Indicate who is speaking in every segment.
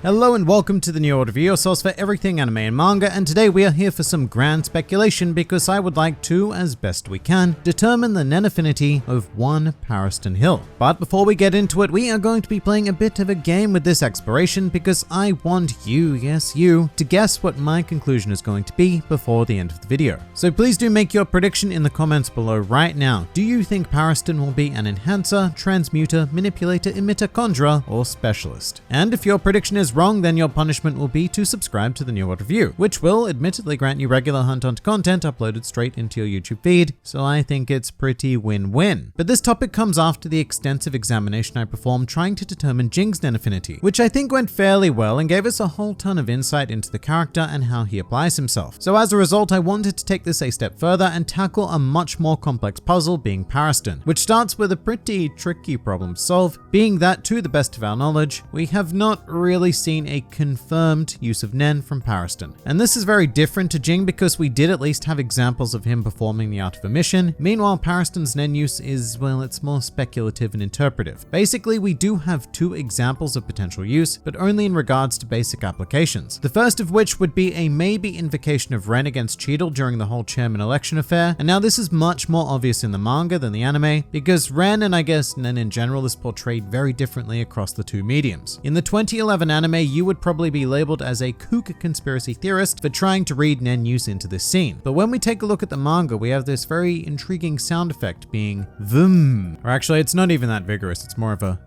Speaker 1: Hello and welcome to the NewWorldReview, your source for everything anime and manga, and today we are here for some grand speculation because I would like to, as best we can, determine the Nen Affinity of one Paristan hill. But before we get into it, we are going to be playing a bit of a game with this exploration because I want you, yes you, to guess what my conclusion is going to be before the end of the video. So please do make your prediction in the comments below right now. Do you think Paristan will be an enhancer, transmuter, manipulator, emitter, conjurer, or specialist? And if your prediction is wrong, then your punishment will be to subscribe to the NewWorldReview, which will admittedly grant you regular hunt-on content uploaded straight into your YouTube feed, so I think it's pretty win-win. But this topic comes after the extensive examination I performed trying to determine Jing's Nen Affinity, which I think went fairly well and gave us a whole ton of insight into the character and how he applies himself. So as a result, I wanted to take this a step further and tackle a much more complex puzzle, being Paristan, which starts with a pretty tricky problem to solve, being that, to the best of our knowledge, we have not really seen a confirmed use of Nen from Paristan. And this is very different to Jing because we did at least have examples of him performing the art of emission. Meanwhile, Paristan's Nen use is, well, it's more speculative and interpretive. Basically, we do have two examples of potential use, but only in regards to basic applications. The first of which would be a maybe invocation of Ren against Cheadle during the whole chairman election affair. And now this is much more obvious in the manga than the anime, because Ren, and I guess Nen in general, is portrayed very differently across the two mediums. In the 2011 anime, you would probably be labeled as a kook conspiracy theorist for trying to read Nen use into this scene. But when we take a look at the manga, we have this very intriguing sound effect being VUM. Or actually, it's not even that vigorous, it's more of a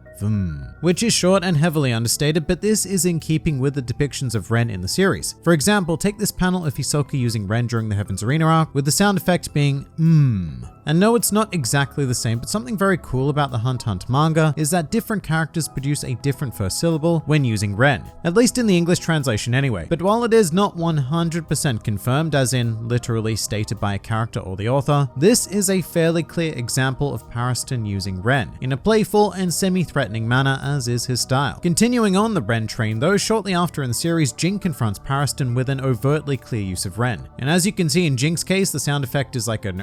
Speaker 1: which is short and heavily understated, but this is in keeping with the depictions of Ren in the series. For example, take this panel of Hisoka using Ren during the Heaven's Arena arc, with the sound effect being And no, it's not exactly the same, but something very cool about the Hunt x Hunt manga is that different characters produce a different first syllable when using Ren, at least in the English translation anyway. But while it is not 100% confirmed, as in literally stated by a character or the author, this is a fairly clear example of Paristan using Ren in a playful and semi-threatening manner, as is his style. Continuing on the Ren train though, shortly after in the series, Jing confronts Paristan with an overtly clear use of Ren. And as you can see in Jing's case, the sound effect is like an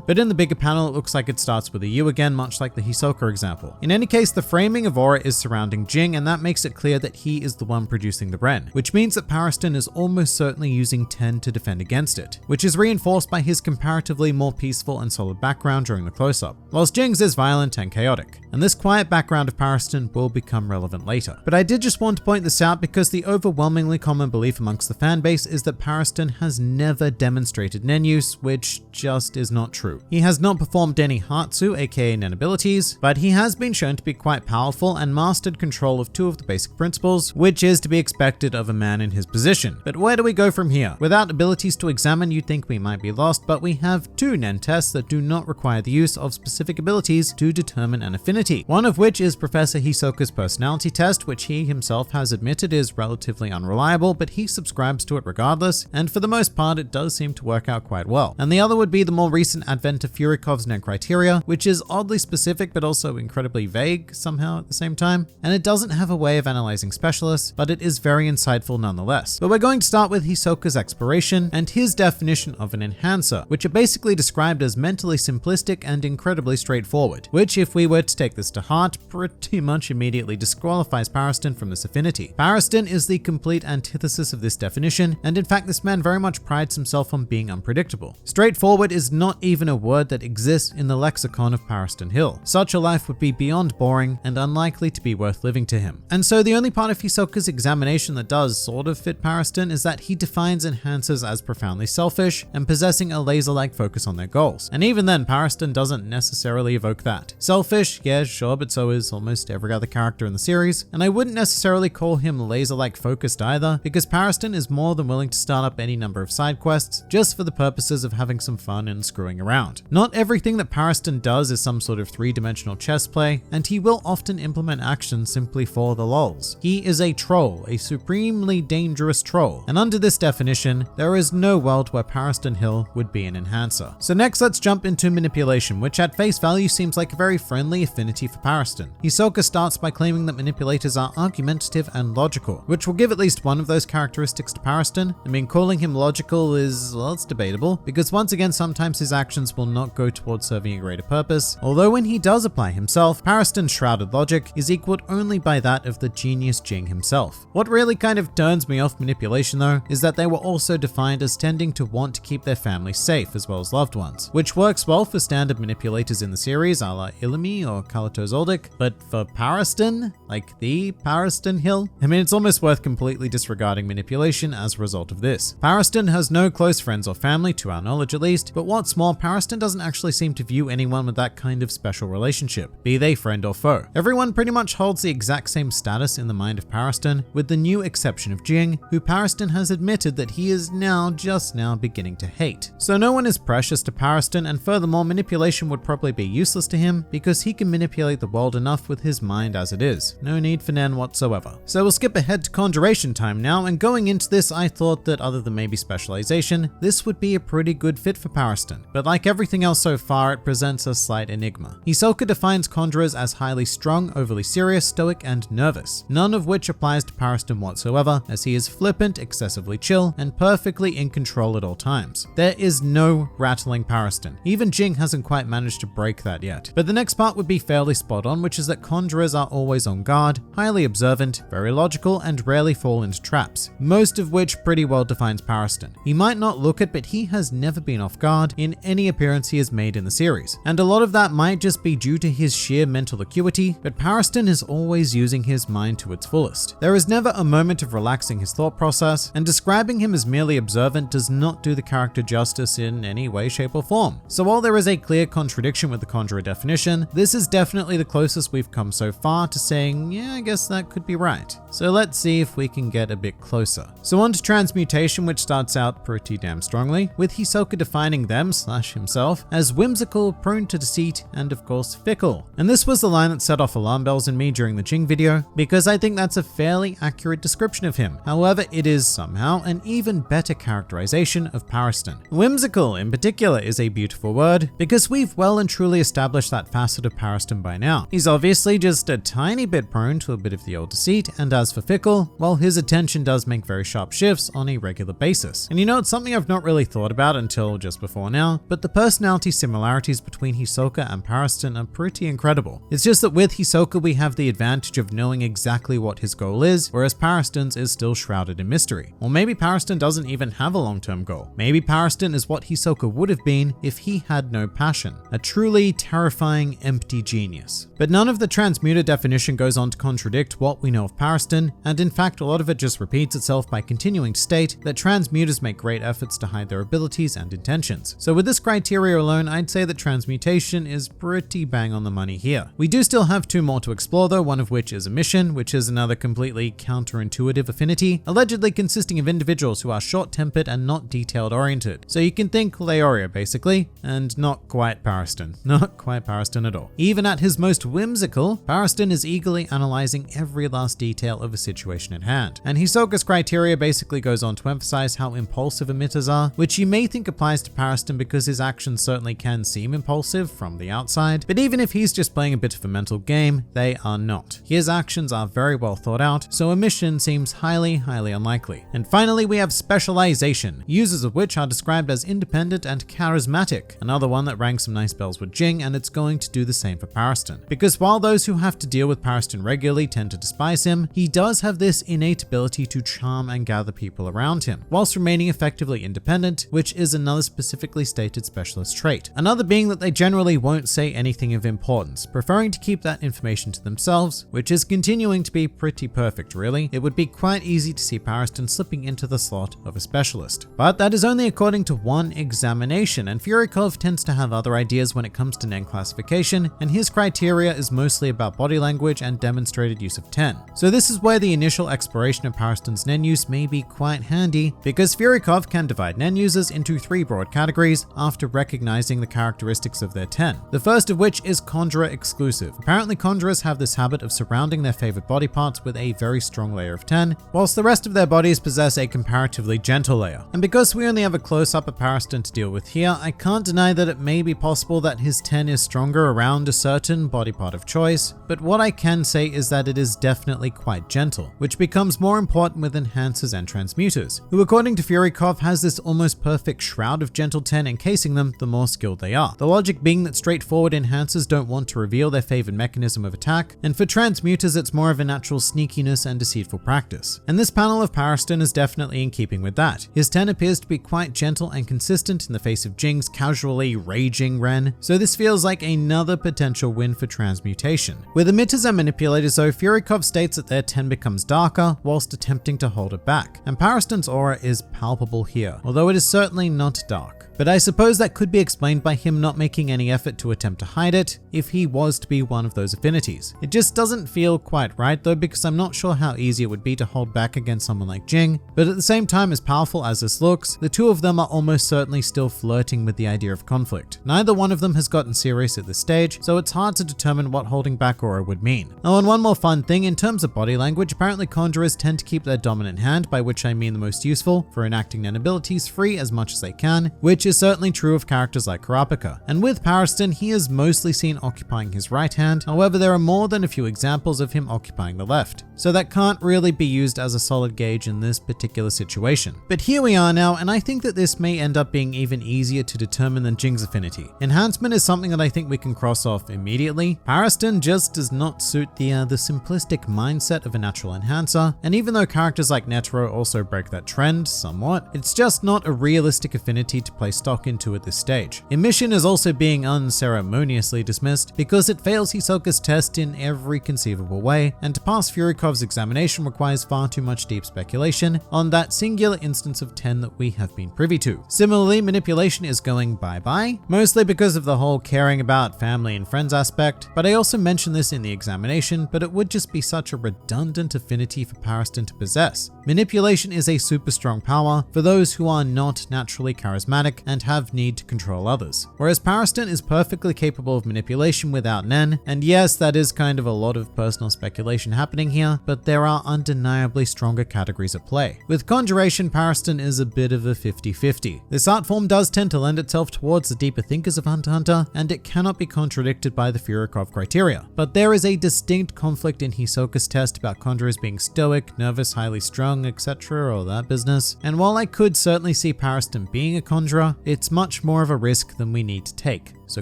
Speaker 1: but in the bigger panel, it looks like it starts with a U again, much like the Hisoka example. In any case, the framing of aura is surrounding Jing, and that makes it clear that he is the one producing the Ren, which means that Paristan is almost certainly using Ten to defend against it, which is reinforced by his comparatively more peaceful and solid background during the close-up, whilst Jing's is violent and chaotic. And this quiet background of Paristan will become relevant later. But I did just want to point this out because the overwhelmingly common belief amongst the fanbase is that Paristan has never demonstrated Nen use, which just is not true. He has not performed any Hatsu, aka Nen abilities, but he has been shown to be quite powerful and mastered control of two of the basic principles, which is to be expected of a man in his position. But where do we go from here? Without abilities to examine, you'd think we might be lost, but we have two Nen tests that do not require the use of specific abilities to determine an affinity. One of which is Professor Hisoka's personality test, which he himself has admitted is relatively unreliable, but he subscribes to it regardless, and for the most part it does seem to work out quite well. And the other would be the more recent advent of Furikov's Nen criteria, which is oddly specific but also incredibly vague somehow at the same time, and it doesn't have a way of analyzing specialists, but it is very insightful nonetheless. But we're going to start with Hisoka's exploration and his definition of an enhancer, which are basically described as mentally simplistic and incredibly straightforward, which, if we were to take this to heart, pretty much immediately disqualifies Paristan from this affinity. Paristan is the complete antithesis of this definition, and in fact this man very much prides himself on being unpredictable. Straightforward is not even a word that exists in the lexicon of Paristan Hill. Such a life would be beyond boring and unlikely to be worth living to him. And so the only part of Hisoka's examination that does sort of fit Paristan is that he defines enhancers as profoundly selfish and possessing a laser-like focus on their goals. And even then, Paristan doesn't necessarily evoke that. Selfish, yeah, sure, but so is almost every other character in the series. And I wouldn't necessarily call him laser-like focused either, because Paristan is more than willing to start up any number of side quests just for the purposes of having some fun and screwing around. Not everything that Paristan does is some sort of three-dimensional chess play, and he will often implement actions simply for the lols. He is a troll, a supremely dangerous troll, and under this definition, there is no world where Paristan Hill would be an enhancer. So next, let's jump into manipulation, which at face value seems like a very friendly affinity for Paristan. Paristan. Hisoka starts by claiming that manipulators are argumentative and logical, which will give at least one of those characteristics to Paristan. I mean, calling him logical is, well, it's debatable, because once again, sometimes his actions will not go towards serving a greater purpose, although when he does apply himself, Paristan's shrouded logic is equaled only by that of the genius Jing himself. What really kind of turns me off manipulation though, is that they were also defined as tending to want to keep their family safe as well as loved ones, which works well for standard manipulators in the series a la Illumi or Kalito Zoldyck, but for Paristan, like the Paristan Hill, I mean, it's almost worth completely disregarding manipulation as a result of this. Paristan has no close friends or family, to our knowledge at least, but what's more, Paristan doesn't actually seem to view anyone with that kind of special relationship, be they friend or foe. Everyone pretty much holds the exact same status in the mind of Paristan, with the new exception of Jing, who Paristan has admitted that he is just now beginning to hate. So no one is precious to Paristan, and furthermore, manipulation would probably be useless to him because he can manipulate the world enough with his mind as it is. No need for Nen whatsoever. So we'll skip ahead to Conjuration time now, and going into this, I thought that other than maybe specialization, this would be a pretty good fit for Paristan. But like everything else so far, it presents a slight enigma. Hisoka defines conjurers as highly strung, overly serious, stoic, and nervous, none of which applies to Paristan whatsoever, as he is flippant, excessively chill, and perfectly in control at all times. There is no rattling Paristan. Even Jing hasn't quite managed to break that yet. But the next part would be fairly spot on, which is that conjurers are always on guard, highly observant, very logical, and rarely fall into traps, most of which pretty well defines Paristan. He might not look it, but he has never been off guard in any appearance he has made in the series. And a lot of that might just be due to his sheer mental acuity, but Paristan is always using his mind to its fullest. There is never a moment of relaxing his thought process, and describing him as merely observant does not do the character justice in any way, shape, or form. So while there is a clear contradiction with the conjurer definition, this is definitely the closest we've come so far to saying, yeah, I guess that could be right. So let's see if we can get a bit closer. So on to Transmutation, which starts out pretty damn strongly, with Hisoka defining them/himself as whimsical, prone to deceit, and of course fickle. And this was the line that set off alarm bells in me during the Jing video, because I think that's a fairly accurate description of him. However, it is somehow an even better characterization of Paristan. Whimsical in particular is a beautiful word, because we've well and truly established that facet of Paristan by now. He's obviously just a tiny bit prone to a bit of the old deceit, and as for fickle, well, his attention does make very sharp shifts on a regular basis. And you know, it's something I've not really thought about until just before now, but the personality similarities between Hisoka and Paristan are pretty incredible. It's just that with Hisoka we have the advantage of knowing exactly what his goal is, whereas Paristan's is still shrouded in mystery. Or maybe Paristan doesn't even have a long-term goal. Maybe Paristan is what Hisoka would have been if he had no passion. A truly terrifying, empty genius. But none of the transmuter definition goes on to contradict what we know of Paristan, and in fact a lot of it just repeats itself by continuing to state that transmuters make great efforts to hide their abilities and intentions. So with this criteria alone, I'd say that transmutation is pretty bang on the money here. We do still have two more to explore though, one of which is emission, which is another completely counterintuitive affinity, allegedly consisting of individuals who are short-tempered and not detailed-oriented. So you can think Leoria basically, and not quite Paristan. Not quite Paristan at all. Even at his most whimsical, Paristan is eagerly analyzing every last detail of a situation at hand. And Hisoka's criteria basically goes on to emphasize how impulsive emitters are, which you may think applies to Paristan because his actions certainly can seem impulsive from the outside, but even if he's just playing a bit of a mental game, they are not. His actions are very well thought out, so emission seems highly unlikely. And finally, we have specialization, users of which are described as independent and charismatic, another one that rang some nice bells with Jing, and it's going to do the same for Paristan. Because while those who have to deal with Paristan regularly tend to despise him, he does have this innate ability to charm and gather people around him, whilst remaining effectively independent, which is another specifically stated specialist trait. Another being that they generally won't say anything of importance, preferring to keep that information to themselves, which is continuing to be pretty perfect really. It would be quite easy to see Paristan slipping into the slot of a specialist. But that is only according to one examination, and Furikov tends to have other ideas when it comes to Nen classification, and his criteria is mostly about body language and demonstrated use of 10. So this is where the initial exploration of Paristan's Nen use may be quite handy, because Furikov can divide Nen users into 3 broad categories after recognizing the characteristics of their 10. The first of which is conjurer exclusive. Apparently conjurers have this habit of surrounding their favorite body parts with a very strong layer of 10, whilst the rest of their bodies possess a comparatively gentle layer. And because we only have a close-up of Paristan to deal with here, I can't deny that it may be possible that his 10 is stronger around a certain body part part of choice, but what I can say is that it is definitely quite gentle, which becomes more important with enhancers and transmuters, who according to Furikov has this almost perfect shroud of gentle 10 encasing them the more skilled they are. The logic being that straightforward enhancers don't want to reveal their favored mechanism of attack, and for transmuters it's more of a natural sneakiness and deceitful practice. And this panel of Pariston is definitely in keeping with that. His 10 appears to be quite gentle and consistent in the face of Jing's casually raging Ren, so this feels like another potential win for transmutation. With emitters and manipulators though, Furikov states that their 10 becomes darker whilst attempting to hold it back, and Pariston's aura is palpable here, although it is certainly not dark. But I suppose that could be explained by him not making any effort to attempt to hide it if he was to be one of those affinities. It just doesn't feel quite right though, because I'm not sure how easy it would be to hold back against someone like Jing, but at the same time, as powerful as this looks, the two of them are almost certainly still flirting with the idea of conflict. Neither one of them has gotten serious at this stage, so it's hard to determine what holding back aura would mean. Oh, and one more fun thing, in terms of body language, apparently conjurers tend to keep their dominant hand, by which I mean the most useful, for enacting Nen abilities free as much as they can, which is certainly true of characters like Kurapika. And with Pariston, he is mostly seen occupying his right hand, however there are more than a few examples of him occupying the left, so that can't really be used as a solid gauge in this particular situation. But here we are now, and I think that this may end up being even easier to determine than Jing's affinity. Enhancement is something that I think we can cross off immediately. Pariston just does not suit the simplistic mindset of a natural enhancer, and even though characters like Netero also break that trend somewhat, it's just not a realistic affinity to play stock into at this stage. Emission is also being unceremoniously dismissed because it fails Hisoka's test in every conceivable way, and to pass Furikov's examination requires far too much deep speculation on that singular instance of 10 that we have been privy to. Similarly, manipulation is going bye-bye, mostly because of the whole caring about family and friends aspect, but I also mentioned this in the examination, but it would just be such a redundant affinity for Pariston to possess. Manipulation is a super strong power for those who are not naturally charismatic and have need to control others, whereas Pariston is perfectly capable of manipulation without Nen, and yes, that is kind of a lot of personal speculation happening here, but there are undeniably stronger categories at play. With Conjuration, Pariston is a bit of a 50-50. This art form does tend to lend itself towards the deeper thinkers of Hunter x Hunter, and it cannot be contradicted by the Furikov criteria, but there is a distinct conflict in Hisoka's test about conjurers being stoic, nervous, highly strung, etc., all that business, and while I could certainly see Pariston being a conjurer, it's much more of a risk than we need to take, so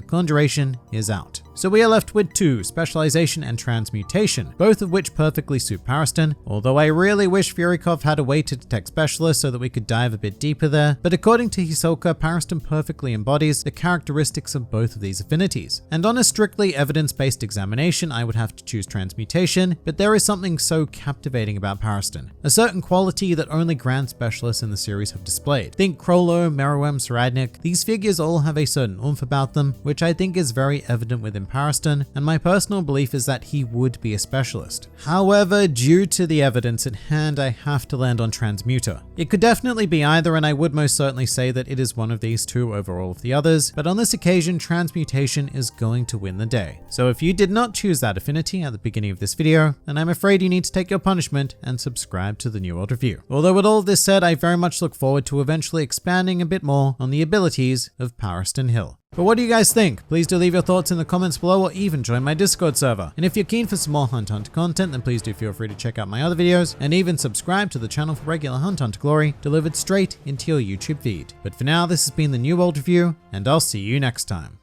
Speaker 1: Conjuration is out. So we are left with 2, Specialization and Transmutation, both of which perfectly suit Pariston, although I really wish Furikov had a way to detect Specialists so that we could dive a bit deeper there, but according to Hisoka, Pariston perfectly embodies the characteristics of both of these affinities. And on a strictly evidence-based examination, I would have to choose Transmutation, but there is something so captivating about Pariston, a certain quality that only Grand Specialists in the series have displayed. Think Krollo, Meruem, Saradnik, these figures all have a certain oomph about them, which I think is very evident within Pariston, and my personal belief is that he would be a specialist. However, due to the evidence at hand, I have to land on Transmuter. It could definitely be either, and I would most certainly say that it is one of these two over all of the others, but on this occasion, Transmutation is going to win the day. So if you did not choose that affinity at the beginning of this video, then I'm afraid you need to take your punishment and subscribe to the New World Review. Although with all of this said, I very much look forward to eventually expanding a bit more on the abilities of Pariston Hill. But what do you guys think? Please do leave your thoughts in the comments below, or even join my Discord server. And if you're keen for some more Hunt Hunter content, then please do feel free to check out my other videos, and even subscribe to the channel for regular Hunt Hunter glory delivered straight into your YouTube feed. But for now, this has been the New World Review, and I'll see you next time.